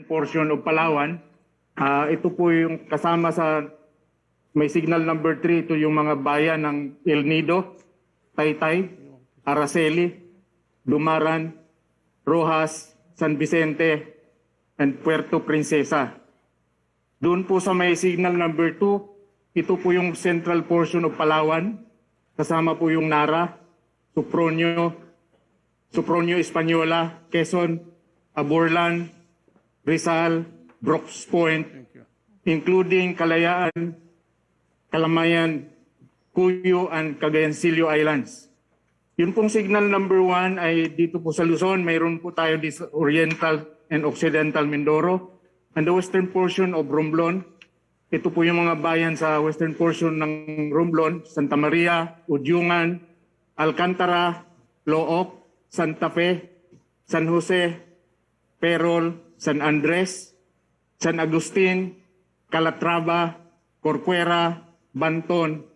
portion of Palawan. Ito po yung kasama sa may signal number 3, ito yung mga bayan ng El Nido, Taytay, Araceli, Dumaran, Rojas, San Vicente, and Puerto Princesa. Doon po sa may signal number 2, ito po yung central portion of Palawan, kasama po yung Nara, Supronio Española, Quezon, Aborlan, Rizal, Brooks Point, including Kalayaan, Kalamayan, Cuyo, and Cagayancillo Islands. Yun pong signal number 1 ay dito po sa Luzon. Mayroon po tayo dito Oriental and Occidental Mindoro. And the western portion of Romblon, ito po yung mga bayan sa western portion ng Romblon, Santa Maria, Udyungan, Alcantara, Looc, Santa Fe, San Jose, Perol, San Andres, San Agustin, Calatrava, Corcuera, Banton,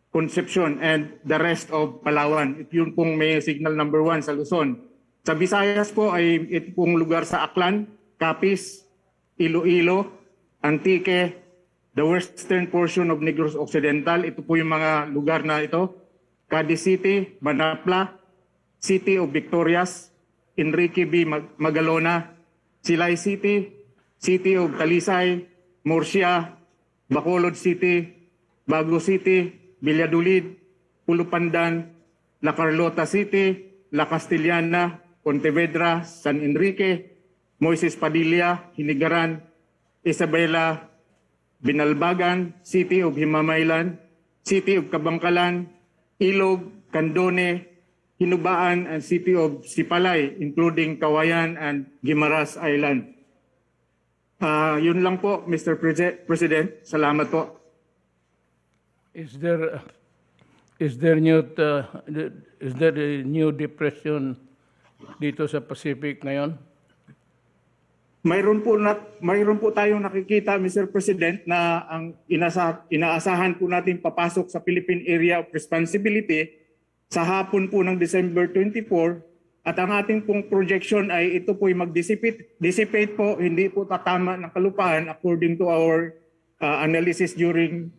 Concepcion, and the rest of Palawan. Ito yung pong may signal number 1 sa Luzon. Sa Visayas po ay ito pong lugar sa Aklan, Capiz, Iloilo, Antique, the western portion of Negros Occidental. Ito po yung mga lugar na ito. Cadiz City, Banapla, City of Victorias, Enrique B. Magalona, Silay City, City of Talisay, Murcia, Bacolod City, Bago City, Valladolid, Pulupandan, La Carlota City, La Castellana, Pontevedra, San Enrique, Moises Padilla, Hinigaran, Isabela, Binalbagan, City of Himamaylan, City of Kabangkalan, Ilog, Candone, Hinubaan, and City of Sipalay, including Kawayan and Guimaras Island. Yun lang po, Mr. President. Salamat po. Is there a new depression dito sa Pacific ngayon? Mayroon po tayong nakikita, Mr. President, na ang inaasahan po natin papasok sa Philippine Area of Responsibility sa hapon po ng December 24, at ang ating pong projection ay ito po ay mag-dissipate po, hindi po tatama ng kalupaan according to our analysis during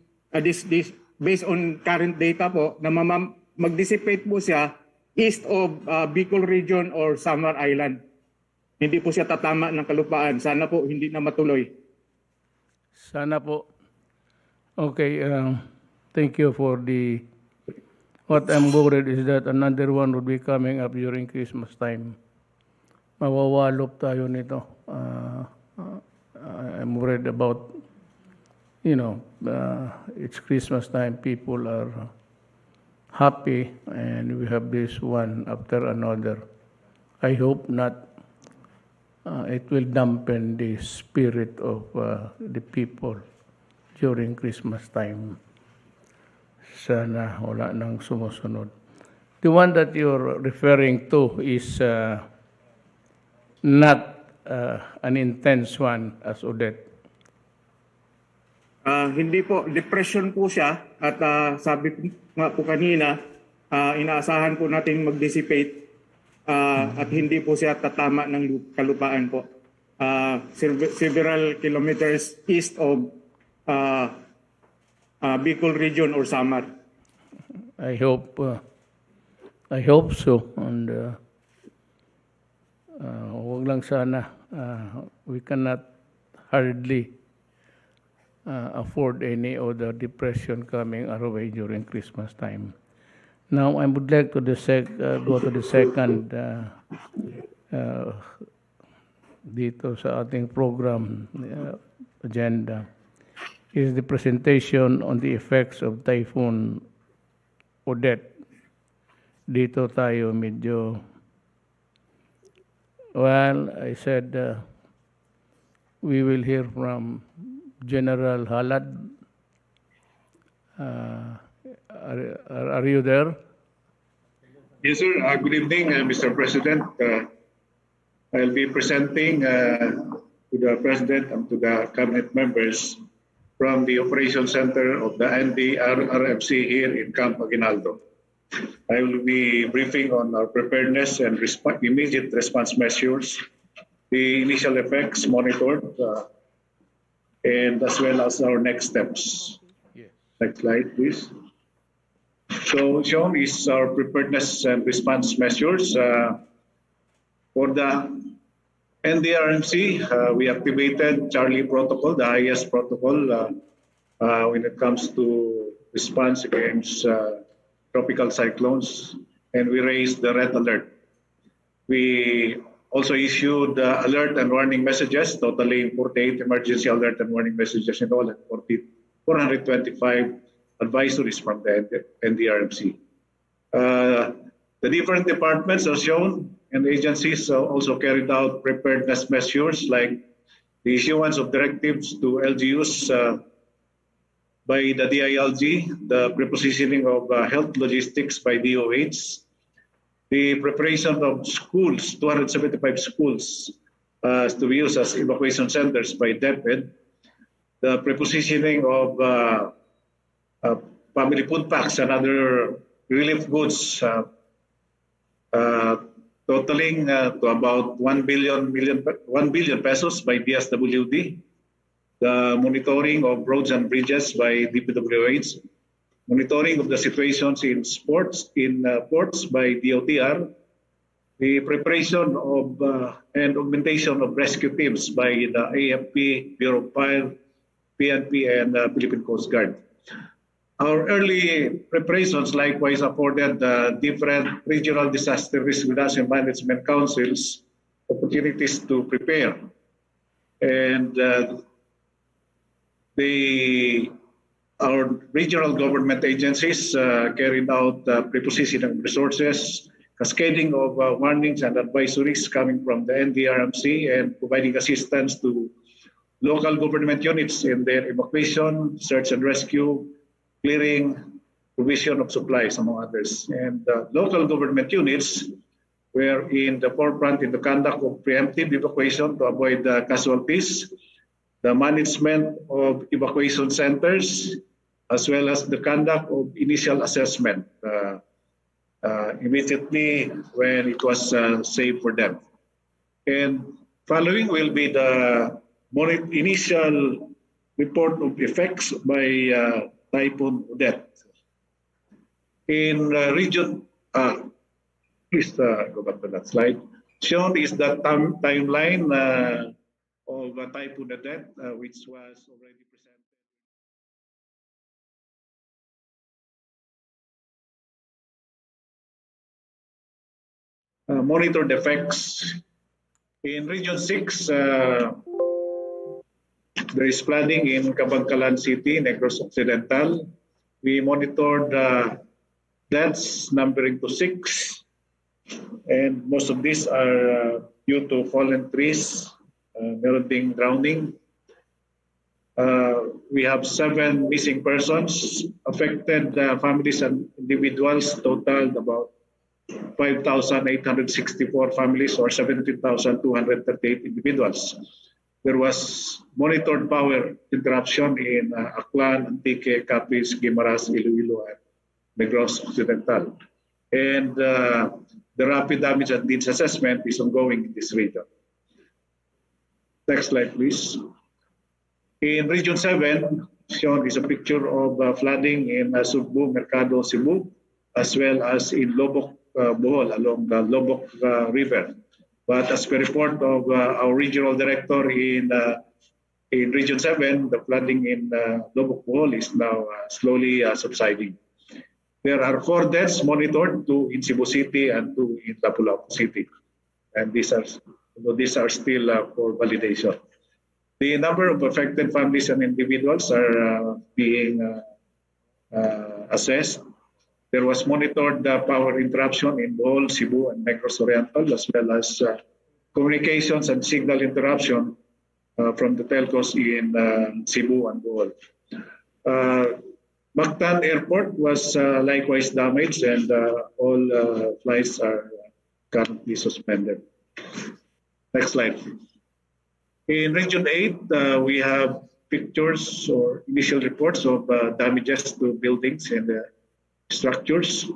based on current data po, na mag-dissipate po siya east of Bicol Region or Samar Island. Hindi po siya tatama ng kalupaan. Sana po hindi na matuloy. Sana po. Okay, thank you for the... What I'm worried is that another one would be coming up during Christmas time. Mawawalop tayo nito. I'm worried about, it's Christmas time. People are happy and we have this one after another. I hope not. It will dampen the spirit of the people during Christmas time. Sana wala nang sumusunod. The one that you're referring to is not an intense one as Odette. Hindi po, depression po siya, at sabi ko nga po kanina, inaasahan po natin mag-dissipate at hindi po siya tatama ng kalupaan po. Several kilometers east of Bicol Region or Samar. I hope so, and wag lang sana. We cannot hardly afford any other depression coming our way during Christmas time. Now, I would like to go to the second dito sa ating program agenda, is the presentation on the effects of Typhoon Odette. Dito tayo medyo, I said we will hear from General Halad. Are you there? Yes, sir. Good evening, Mr. President. I'll be presenting to the President and to the Cabinet members from the Operation Center of the NDRRMC here in Camp Aguinaldo. I will be briefing on our preparedness and immediate response measures the initial effects monitored, and as well as our next steps. Next slide, please. So shown is our preparedness and response measures. For the NDRMC, we activated Charlie Protocol, the highest protocol when it comes to response against tropical cyclones, and we raised the red alert. We also issued alert and warning messages, totaling 48 emergency alert and warning messages in all, and 425 advisories from the NDRMC. The different departments are shown, and agencies also carried out preparedness measures like the issuance of directives to LGUs by the DILG, the prepositioning of health logistics by DOH, the preparation of schools, 275 schools to be used as evacuation centers by DepEd, the prepositioning of family food packs and other relief goods totaling to about 1 billion pesos by DSWD, the monitoring of roads and bridges by DPWH, monitoring of the situations in ports by DOTR, the preparation of and augmentation of rescue teams by the AFP, Bureau of Fire, PNP, and Philippine Coast Guard. Our early preparations likewise afforded different regional disaster risk reduction management councils opportunities to prepare. And our regional government agencies carried out prepositioning of resources, cascading of warnings and advisories coming from the NDRMC, and providing assistance to local government units in their evacuation, search and rescue, clearing, provision of supplies, among others. And local government units were in the forefront in the conduct of preemptive evacuation to avoid casualties, the management of evacuation centers, as well as the conduct of initial assessment immediately when it was safe for them. And following will be the initial report of effects by Typhoon Odette. In region, please go back to that slide. Shown is the timeline of Typhoon Odette, which was already presented. Monitored effects. In Region 6, there is flooding in Kabangkalan City, Negros Occidental. We monitored deaths numbering to 6, and most of these are due to fallen trees, meron ding drowning. We have 7 missing persons. Affected families and individuals totaled about 5,864 families, or 17,238 individuals. There was monitored power interruption in Aklan, Antique, Capiz, Guimaras, Iloilo, and Negros Occidental. And the rapid damage and needs assessment is ongoing in this region. Next slide, please. In Region 7, shown is a picture of flooding in Sugbo, Mercado, Cebu, as well as in Lobok, Bohol, along the Lobok River. But as per report of our regional director in Region 7, the flooding in Lobok, Bohol is now slowly subsiding. There are 4 deaths monitored, 2 in Cebu City and 2 in Lapu-Lapu City. And these are still for validation. The number of affected families and individuals are being assessed. There was monitored power interruption in Bohol, Cebu, and Negros Oriental, as well as communications and signal interruption from the telcos in Cebu and Bohol. Mactan Airport was likewise damaged, and all flights are currently suspended. Next slide. In Region 8, we have pictures or initial reports of damages to buildings and structures.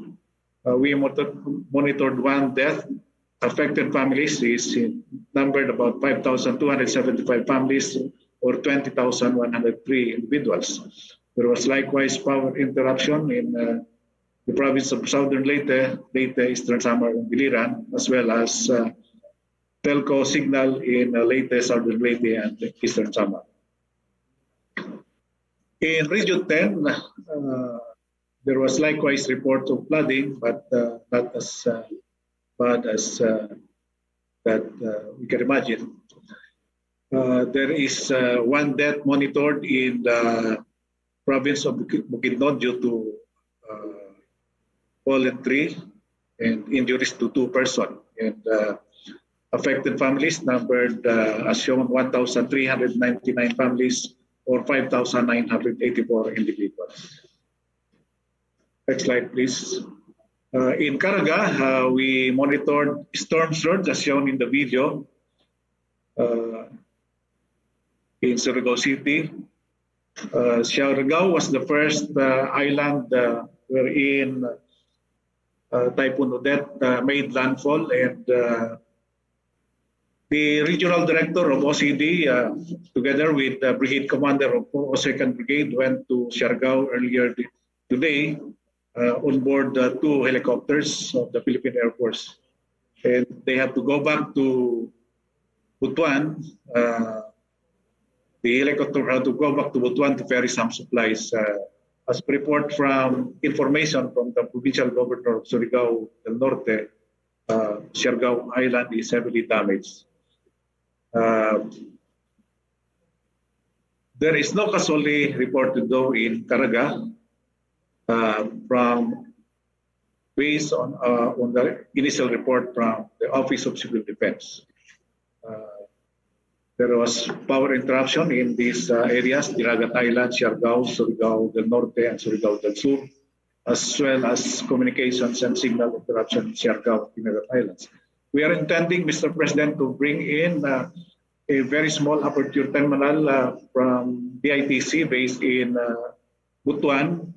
We monitored 1 death affected families is numbered about 5,275 families or 20,103 individuals. There was likewise power interruption in the province of Southern Leyte, Eastern Samar, and Biliran, as well as telco signal in Leyte, Southern Leyte, and Eastern Samar. In Region 10, there was likewise report of flooding, but not as bad as that we can imagine. There is one death monitored in the province of Bukidnon due to fallen tree and injuries to 2 persons. And affected families numbered as shown 1,399 families or 5,984 individuals. Next slide, please. In Caraga, we monitored storm surge as shown in the video in Surigao City. Siargao was the first island wherein Typhoon Odette made landfall, and the regional director of OCD, together with the brigade commander of 2nd Brigade, went to Siargao earlier today on board 2 helicopters of the Philippine Air Force. And they have to go back to Butuan. The helicopter had to go back to Butuan to ferry some supplies. As report from information from the provincial governor of Surigao del Norte, Siargao Island is heavily damaged. There is no casualty reported though in Caraga from based on the initial report from the Office of Civil Defense. There was power interruption in these areas, Diragat Island, Siargao, Surigao del Norte, and Surigao del Sur, as well as communications and signal interruption in Siargao and Diragat Islands. We are intending, Mr. President, to bring in a very small aperture terminal from DITC based in Butuan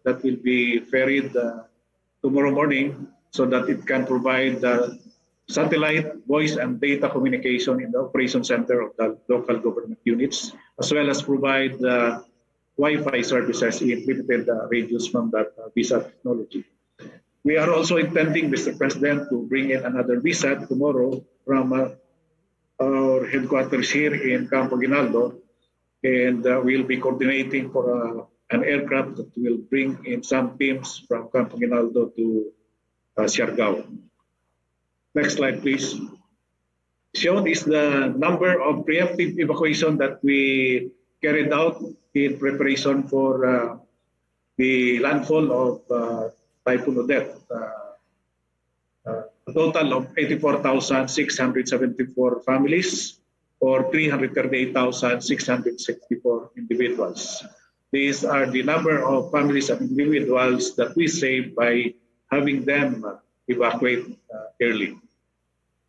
that will be ferried tomorrow morning so that it can provide satellite, voice, and data communication in the operation center of the local government units, as well as provide Wi-Fi services in limited radius from that VSAT technology. We are also intending, Mr. President, to bring in another VSAT tomorrow from our headquarters here in Campo Aguinaldo, and we'll be coordinating for an aircraft that will bring in some teams from Campo Aguinaldo to Siargao. Next slide, please. Shown is the number of preemptive evacuation that we carried out in preparation for the landfall of Typhoon Odette. A total of 84,674 families or 338,664 individuals. These are the number of families and individuals that we saved by having them evacuate early.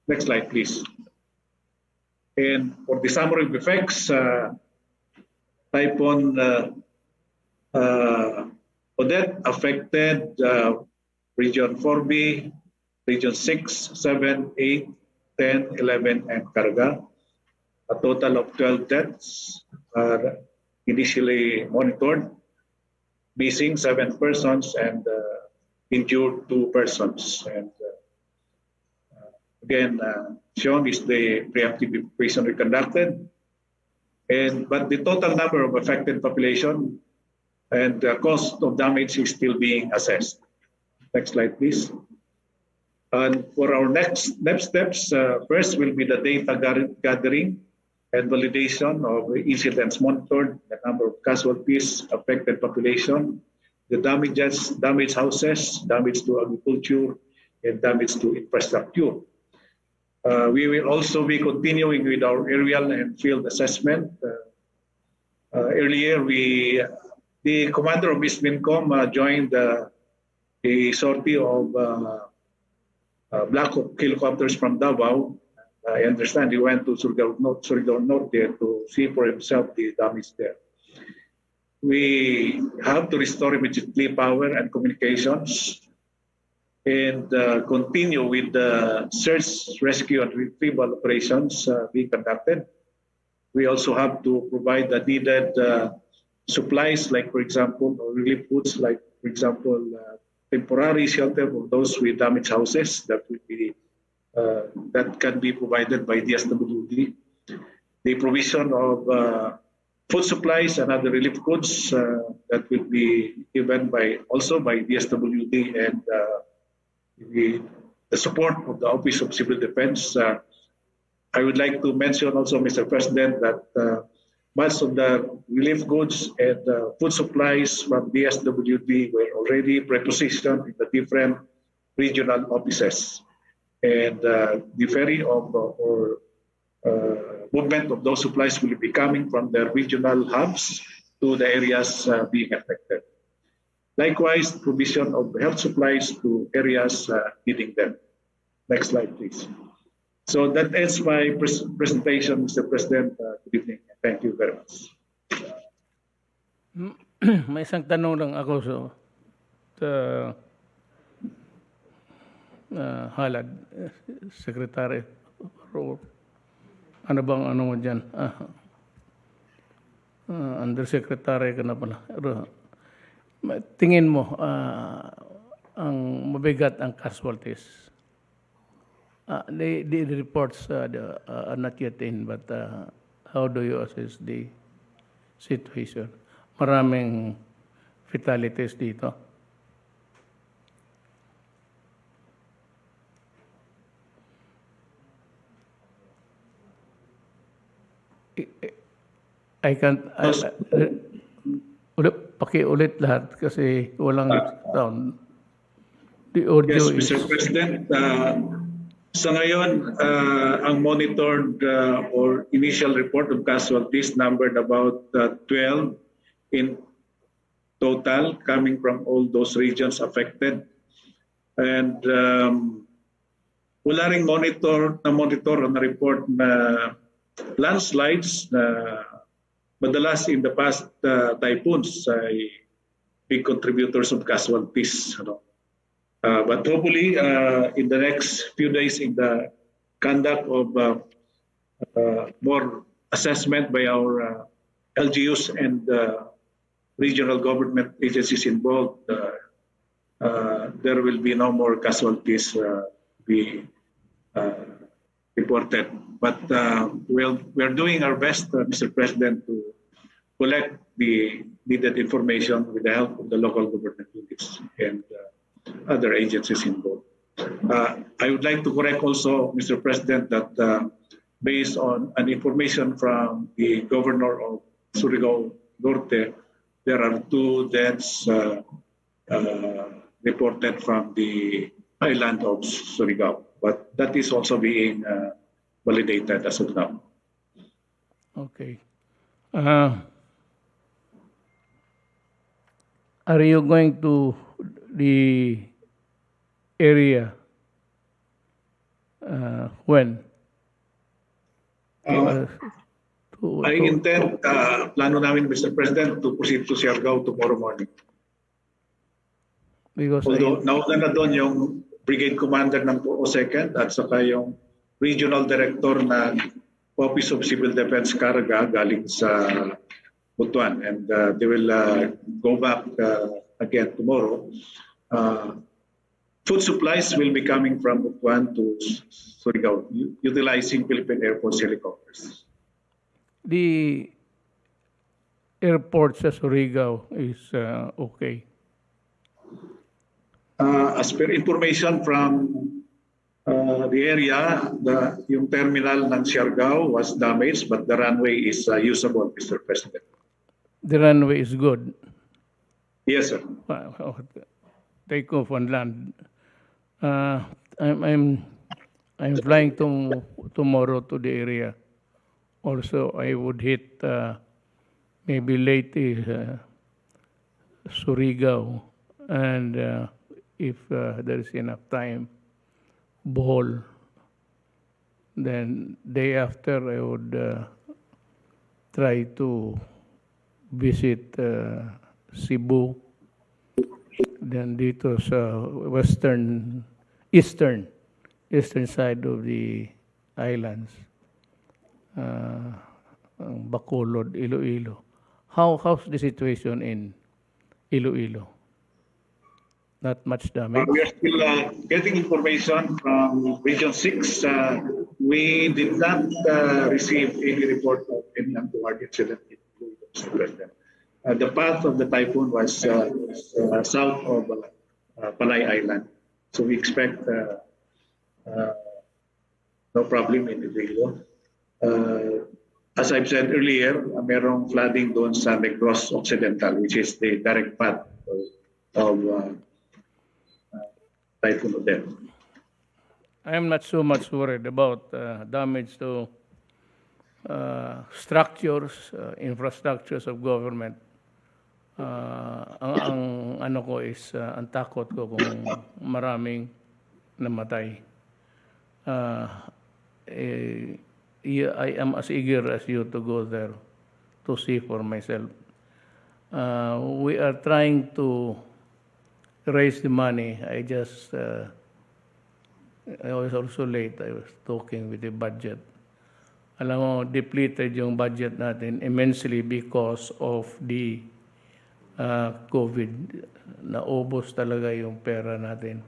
Next slide, please. And for the summary of effects, Typhoon Odette affected Region 4B, Region 6, 7, 8, 10, 11, and Caraga. A total of 12 deaths are initially monitored, missing 7 persons and injured 2 persons. And again, shown is the preemptive evacuation we conducted. But the total number of affected population and the cost of damage is still being assessed. Next slide, please. And for our next steps, first will be the data gathering and validation of incidents monitored, the number of casualties, affected population, the damaged houses, damage to agriculture, and damage to infrastructure. We will also be continuing with our aerial and field assessment. Earlier, the commander of East Mincom joined a sortie of Black Hawk helicopters from Davao. I understand he went to Surigao Norte to see for himself the damage there. We have to restore immediately power and communications. and continue with the search, rescue, and retrieval operations being conducted. We also have to provide the needed supplies, like, for example, or relief goods, like, for example, temporary shelter for those with damaged houses that will be that can be provided by DSWD. The provision of food supplies and other relief goods that will be given by also by DSWD and the support of the Office of Civil Defense. I would like to mention also, Mr. President, that much of the relief goods and food supplies from DSWD were already prepositioned in the different regional offices. And the ferry of or movement of those supplies will be coming from the regional hubs to the areas being affected. Likewise, provision of health supplies to areas needing them. Next slide, please. So that ends my presentation, Mr. President. Good evening. Thank you very much. May isang tanong lang ako sa halad, Secretary. Ano bang ano mo dyan? Undersecretary ka na pala. Tingin mo, ang mabigat ang casualties. The reports are not yet in, but how do you assess the situation? Maraming fatalities dito. I can't... Pakiulit lahat kasi walang sound. The audio yes, Mr. President, sa ngayon, ang monitored or initial report of casualties numbered about 12 in total coming from all those regions affected. And wala ring monitor na report na landslides na madalas in the past typhoons ay big contributors of casualties. But hopefully, in the next few days, in the conduct of more assessment by our LGUs and regional government agencies involved, there will be no more casualties be reported. But we're doing our best, Mr. President, to collect the needed information with the help of the local government units and other agencies involved. I would like to correct also, Mr. President, that based on an information from the governor of Rodrigo Duterte, there are 2 deaths reported from the island of Surigao. But that is also being validated as of now. Okay. Are you going to the area when? I intend, plano namin, Mr. President, to proceed to Siargao tomorrow morning. Because although nauna na doon yung brigade commander ng 202nd at saka yung regional director ng Office of Civil Defense Caraga galing sa Butuan, and they will go back again tomorrow. Food supplies will be coming from Butuan to Surigao, utilizing Philippine Air Force helicopters. the airport sa Surigao is okay. As per information from the area, yung terminal ng Siargao was damaged, but the runway is usable, Mr. President. The runway is good. Yes, sir. Take off on land. I'm flying tomorrow to the area. Also, I would hit maybe late Surigao, and if there is enough time, Bohol. Then day after, I would try to visit Cebu, then dito sa eastern side of the islands, ang Bacolod, Iloilo. How's the situation in Iloilo? Not much damage? We are still getting information from Region 6. We did not receive any report of any untoward incident in Iloilo, Mr. President. The path of the typhoon was south of Panay Island. So we expect no problem in Iloilo. As I've said earlier, merong flooding doon sa Negros Occidental, which is the direct path of Typhoon Odette. I am not so much worried about damage to structures, infrastructures of government. Ang ano ko is, ang takot ko kung maraming namatay. I am as eager as you to go there to see for myself. We are trying to raise the money. I was also late. I was talking with the budget. Alam mo, depleted yung budget natin immensely because of the COVID. Naubos talaga yung pera natin.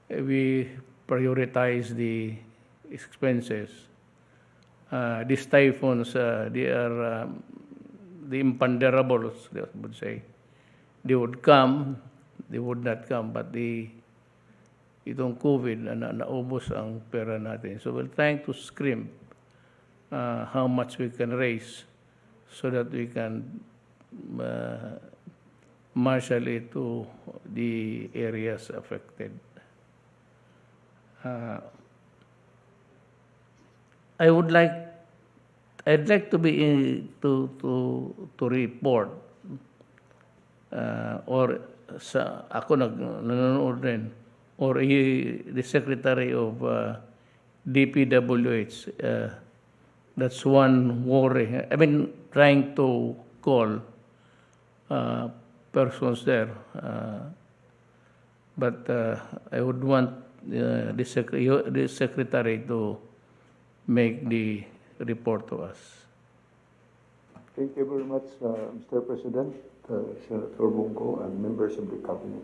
We prioritize the expenses. These typhoons, they are the imponderables, they would say. They would come, they would not come, but itong COVID, naubos ang pera natin. So we're trying to scrimp how much we can raise so that we can marshal it to the areas affected. I'd like to be to report or sa ako nanonood rin or the secretary of DPWH. That's one worry. I've been trying to call persons there, but I would want the secretary to make the report to us. Thank you very much, Mr. President, Senator Bongo, and members of the Cabinet.